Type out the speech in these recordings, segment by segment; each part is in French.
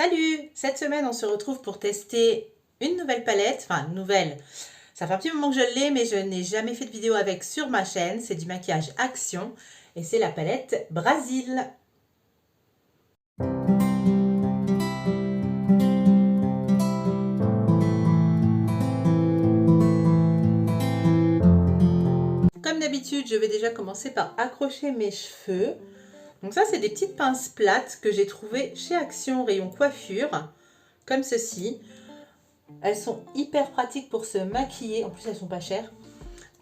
Salut! Cette semaine, on se retrouve pour tester une nouvelle palette. Enfin, nouvelle. Ça fait un petit moment que je l'ai, mais je n'ai jamais fait de vidéo avec sur ma chaîne. C'est du maquillage Action et c'est la palette Brazil. Comme d'habitude, je vais déjà commencer par accrocher mes cheveux. Donc ça, c'est des petites pinces plates que j'ai trouvées chez Action rayon coiffure, comme ceci. Elles sont hyper pratiques pour se maquiller, en plus elles sont pas chères.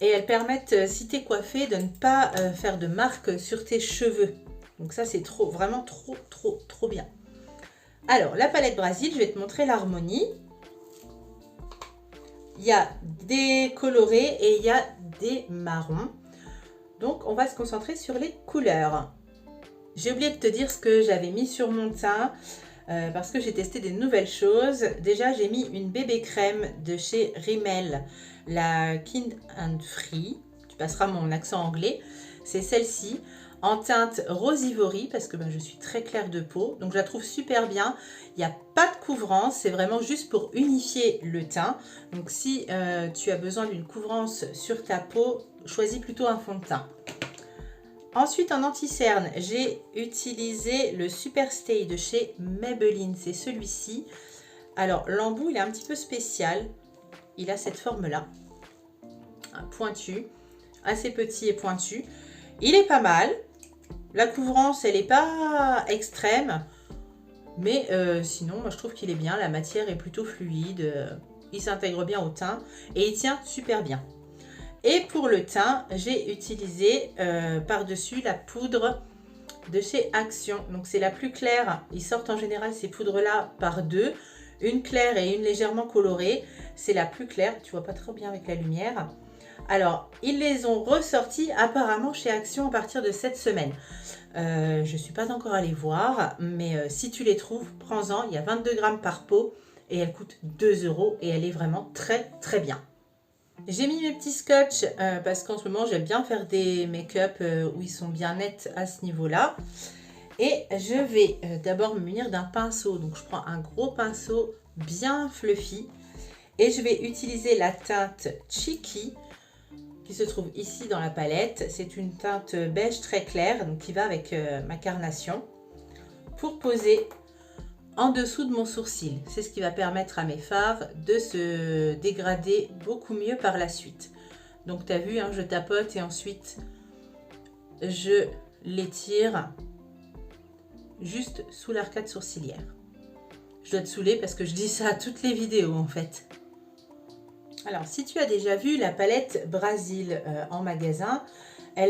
Et elles permettent, si tu es coiffée, de ne pas faire de marques sur tes cheveux. Donc ça, c'est vraiment trop bien. Alors, la palette Brazil, je vais te montrer l'harmonie. Il y a des colorés et il y a des marrons. Donc, on va se concentrer sur les couleurs. J'ai oublié de te dire ce que j'avais mis sur mon teint. Parce que j'ai testé des nouvelles choses. Déjà, j'ai mis une bébé crème de chez Rimmel, la Kind and Free. Tu passeras mon accent anglais. C'est celle-ci, en teinte rose ivory, parce que je suis très claire de peau. Donc, je la trouve super bien. Il n'y a pas de couvrance, c'est vraiment juste pour unifier le teint. Donc, si tu as besoin d'une couvrance sur ta peau, choisis plutôt un fond de teint. Ensuite, en anti-cerne, j'ai utilisé le Super Stay de chez Maybelline. C'est celui-ci. Alors, l'embout, il est un petit peu spécial. Il a cette forme-là. Pointu. Assez petit et pointu. Il est pas mal. La couvrance, elle n'est pas extrême. Mais sinon, moi, je trouve qu'il est bien. La matière est plutôt fluide. Il s'intègre bien au teint. Et il tient super bien. Et pour le teint, j'ai utilisé par-dessus la poudre de chez Action. Donc c'est la plus claire. Ils sortent en général ces poudres-là par deux. Une claire et une légèrement colorée. C'est la plus claire. Tu vois pas trop bien avec la lumière. Alors, ils les ont ressortis apparemment chez Action à partir de cette semaine. Je ne suis pas encore allée voir. Mais si tu les trouves, prends-en. Il y a 22 grammes par pot. Et elle coûte 2 €. Et elle est vraiment très bien. J'ai mis mes petits scotch parce qu'en ce moment j'aime bien faire des make-up où ils sont bien nets à ce niveau-là. Et je vais d'abord me munir d'un pinceau. Donc je prends un gros pinceau bien fluffy. Et je vais utiliser la teinte Cheeky qui se trouve ici dans la palette. C'est une teinte beige très claire, donc qui va avec ma carnation. Pour poser en dessous de mon sourcil. C'est ce qui va permettre à mes fards de se dégrader beaucoup mieux par la suite. Donc tu as vu, hein, je tapote et ensuite je l'étire juste sous l'arcade sourcilière. Je dois te saouler parce que je dis ça à toutes les vidéos en fait. Alors si tu as déjà vu la palette Brazil en magasin, tu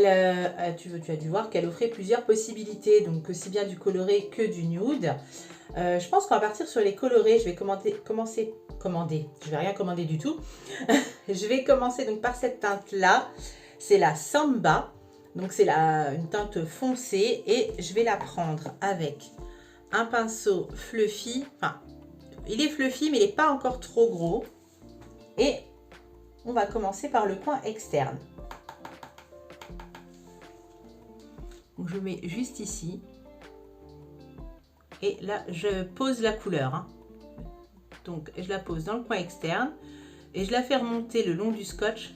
as dû voir qu'elle offrait plusieurs possibilités, donc aussi bien du coloré que du nude. Je pense qu'on va partir sur les colorés. Je vais je vais rien commander du tout. Je vais commencer donc par cette teinte là. C'est la Samba. Donc c'est une teinte foncée et je vais la prendre avec un pinceau fluffy. Enfin, il est fluffy mais il n'est pas encore trop gros. Et on va commencer par le coin externe. Donc je mets juste ici. Et là, je pose la couleur. Hein. Donc, je la pose dans le coin externe. Et je la fais remonter le long du scotch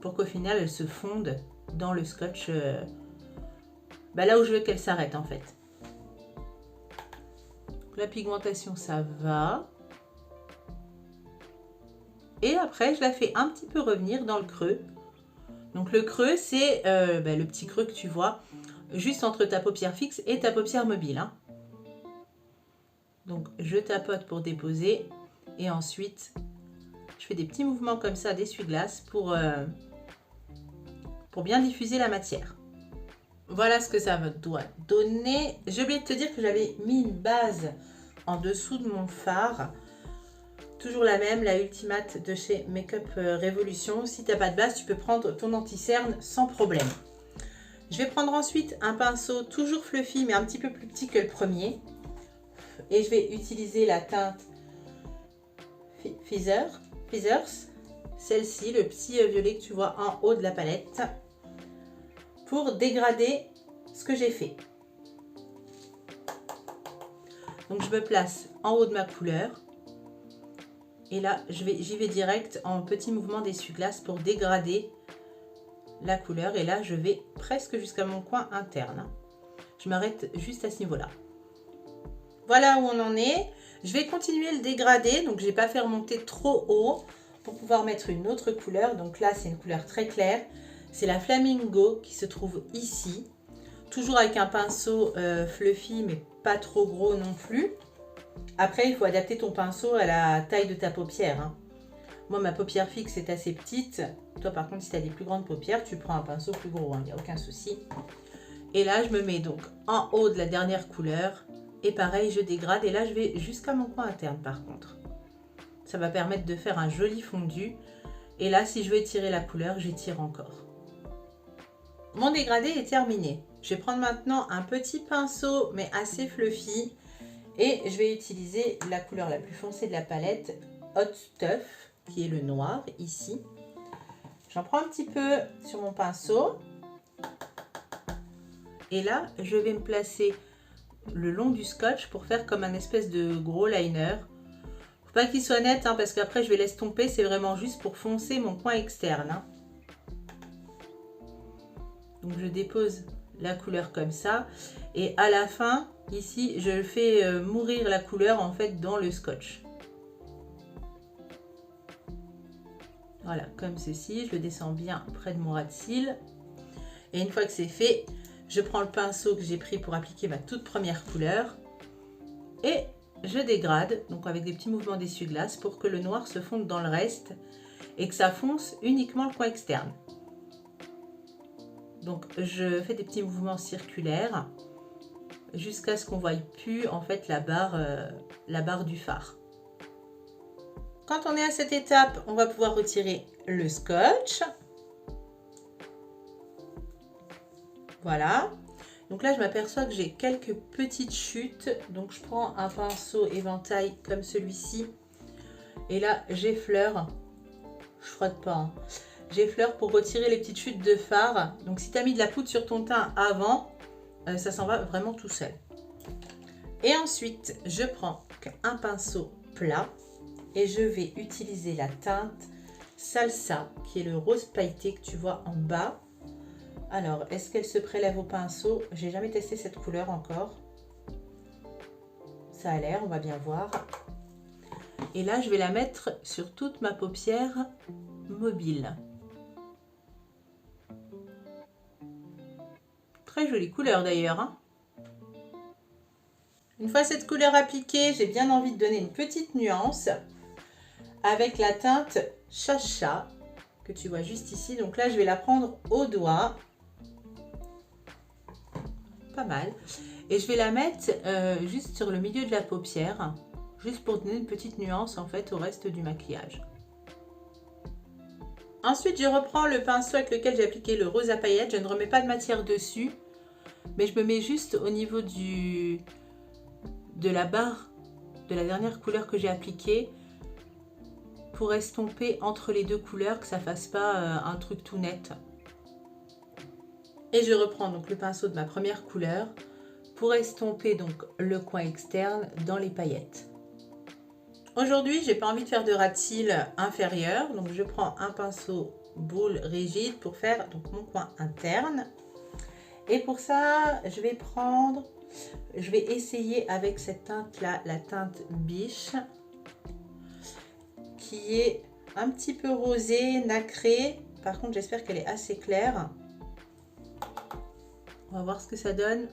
pour qu'au final, elle se fonde dans le scotch. Là où je veux qu'elle s'arrête, en fait. La pigmentation, ça va. Et après, je la fais un petit peu revenir dans le creux. Donc, le creux, c'est le petit creux que tu vois juste entre ta paupière fixe et ta paupière mobile. Hein. Donc, je tapote pour déposer et ensuite, je fais des petits mouvements comme ça d'essuie-glace pour bien diffuser la matière. Voilà ce que ça doit donner. J'ai oublié de te dire que j'avais mis une base en dessous de mon fard. Toujours la même, la Ultimate de chez Makeup Revolution. Si tu n'as pas de base, tu peux prendre ton anti-cerne sans problème. Je vais prendre ensuite un pinceau toujours fluffy, mais un petit peu plus petit que le premier. Et je vais utiliser la teinte Feathers, celle-ci, le petit violet que tu vois en haut de la palette, pour dégrader ce que j'ai fait. Donc je me place en haut de ma couleur. Et là, j'y vais direct en petit mouvement d'essuie-glace pour dégrader la couleur. Et là, je vais presque jusqu'à mon coin interne. Je m'arrête juste à ce niveau-là. Voilà où on en est. Je vais continuer le dégradé. Donc, je n'ai pas fait remonter trop haut pour pouvoir mettre une autre couleur. Donc là, c'est une couleur très claire. C'est la Flamingo qui se trouve ici. Toujours avec un pinceau fluffy, mais pas trop gros non plus. Après, il faut adapter ton pinceau à la taille de ta paupière. Hein. Moi, ma paupière fixe est assez petite. Toi, par contre, si tu as des plus grandes paupières, tu prends un pinceau plus gros. Il n'y a aucun souci. Et là, je me mets donc en haut de la dernière couleur. Et pareil, je dégrade. Et là, je vais jusqu'à mon coin interne, par contre. Ça va permettre de faire un joli fondu. Et là, si je veux étirer la couleur, j'étire encore. Mon dégradé est terminé. Je vais prendre maintenant un petit pinceau, mais assez fluffy. Et je vais utiliser la couleur la plus foncée de la palette, Hot Stuff, qui est le noir, ici. J'en prends un petit peu sur mon pinceau. Et là, je vais me placer le long du scotch pour faire comme un espèce de gros liner. Faut pas qu'il soit net, hein, parce qu'après je vais l'estomper, c'est vraiment juste pour foncer mon coin externe. Hein. Donc je dépose la couleur comme ça. Et à la fin, ici, je fais mourir la couleur en fait dans le scotch. Voilà, comme ceci. Je le descends bien près de mon ras de cils. Et une fois que c'est fait, je prends le pinceau que j'ai pris pour appliquer ma toute première couleur. Et je dégrade, donc avec des petits mouvements d'essuie-glace pour que le noir se fonde dans le reste et que ça fonce uniquement le coin externe. Donc je fais des petits mouvements circulaires jusqu'à ce qu'on ne voie plus en fait la barre du fard. Quand on est à cette étape, on va pouvoir retirer le scotch. Voilà. Donc là, je m'aperçois que j'ai quelques petites chutes. Donc je prends un pinceau éventail comme celui-ci. Et là, j'effleure. Je frotte pas. Hein. J'effleure pour retirer les petites chutes de fard. Donc si tu as mis de la poudre sur ton teint avant, ça s'en va vraiment tout seul. Et ensuite, je prends un pinceau plat et je vais utiliser la teinte Salsa, qui est le rose pailleté que tu vois en bas. Alors, est-ce qu'elle se prélève au pinceau? J'ai jamais testé cette couleur encore. Ça a l'air, on va bien voir. Et là, je vais la mettre sur toute ma paupière mobile. Très jolie couleur d'ailleurs. Hein. Une fois cette couleur appliquée, j'ai bien envie de donner une petite nuance avec la teinte Chacha que tu vois juste ici. Donc là, je vais la prendre au doigt. Pas mal. Et je vais la mettre juste sur le milieu de la paupière, juste pour donner une petite nuance en fait au reste du maquillage. Ensuite, je reprends le pinceau avec lequel j'ai appliqué le rose à paillettes. Je ne remets pas de matière dessus, mais je me mets juste au niveau de la barre de la dernière couleur que j'ai appliquée pour estomper entre les deux couleurs, que ça fasse pas un truc tout net. Et je reprends donc le pinceau de ma première couleur pour estomper donc le coin externe dans les paillettes. Aujourd'hui, j'ai pas envie de faire de ras de cils inférieur, donc je prends un pinceau boule rigide pour faire donc mon coin interne. Et pour ça, je vais essayer avec cette teinte là, la teinte Biche, qui est un petit peu rosée, nacrée. Par contre, j'espère qu'elle est assez claire. On va voir ce que ça donne.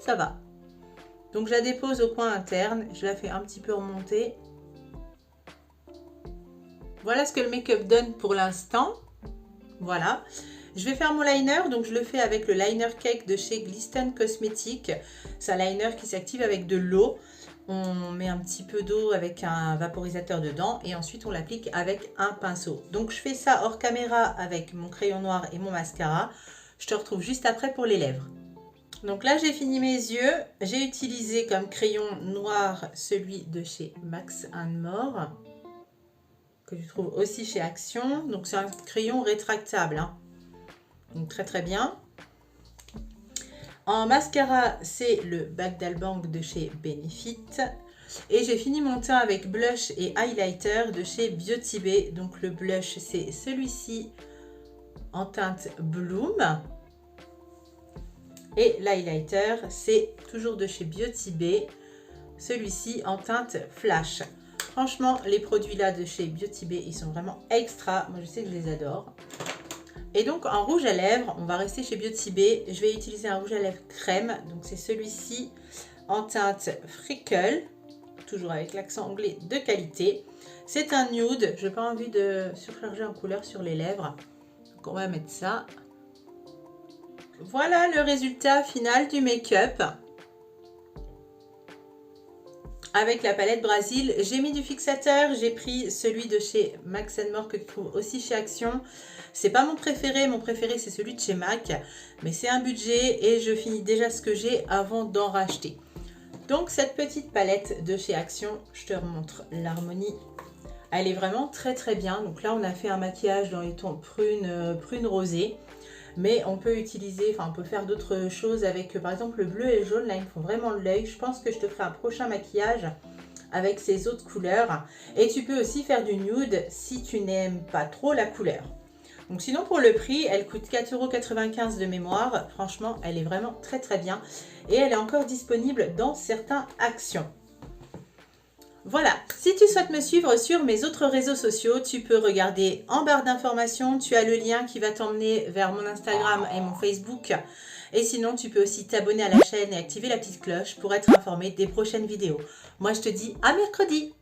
Ça va. Donc je la dépose au coin interne. Je la fais un petit peu remonter. Voilà ce que le make-up donne pour l'instant. Voilà. Je vais faire mon liner. Donc je le fais avec le liner cake de chez Glisten Cosmetics. C'est un liner qui s'active avec de l'eau. On met un petit peu d'eau avec un vaporisateur dedans. Et ensuite on l'applique avec un pinceau. Donc je fais ça hors caméra avec mon crayon noir et mon mascara. Je te retrouve juste après pour les lèvres. Donc là, j'ai fini mes yeux. J'ai utilisé comme crayon noir celui de chez Max & More, que je trouve aussi chez Action. Donc c'est un crayon rétractable. Hein. Donc très très bien. En mascara, c'est le Bac d'Albang de chez Benefit. Et j'ai fini mon teint avec blush et highlighter de chez Beauty Bay. Donc le blush, c'est celui-ci en teinte Bloom. Et l'highlighter, c'est toujours de chez Beauty Bay. Celui-ci en teinte Flash. Franchement, les produits là de chez Beauty Bay, ils sont vraiment extra. Moi, je sais que je les adore. Et donc, en rouge à lèvres, on va rester chez Beauty Bay. Je vais utiliser un rouge à lèvres crème. Donc, c'est celui-ci en teinte Freckle. Toujours avec l'accent anglais de qualité. C'est un nude. Je n'ai pas envie de surcharger en couleur sur les lèvres. Donc, on va mettre ça. Voilà le résultat final du make-up. Avec la palette Brésil, j'ai mis du fixateur, j'ai pris celui de chez Max & More que tu trouves aussi chez Action. C'est pas mon préféré c'est celui de chez MAC, mais c'est un budget et je finis déjà ce que j'ai avant d'en racheter. Donc cette petite palette de chez Action, je te remontre l'harmonie. Elle est vraiment très très bien. Donc là on a fait un maquillage dans les tons prune rosé. Mais on peut utiliser, on peut faire d'autres choses avec par exemple le bleu et le jaune. Là, ils me font vraiment l'œil. Je pense que je te ferai un prochain maquillage avec ces autres couleurs. Et tu peux aussi faire du nude si tu n'aimes pas trop la couleur. Donc sinon, pour le prix, elle coûte 4,95 € de mémoire. Franchement, elle est vraiment très très bien. Et elle est encore disponible dans certains Actions. Voilà, si tu souhaites me suivre sur mes autres réseaux sociaux, tu peux regarder en barre d'informations. Tu as le lien qui va t'emmener vers mon Instagram et mon Facebook. Et sinon, tu peux aussi t'abonner à la chaîne et activer la petite cloche pour être informé des prochaines vidéos. Moi, je te dis à mercredi!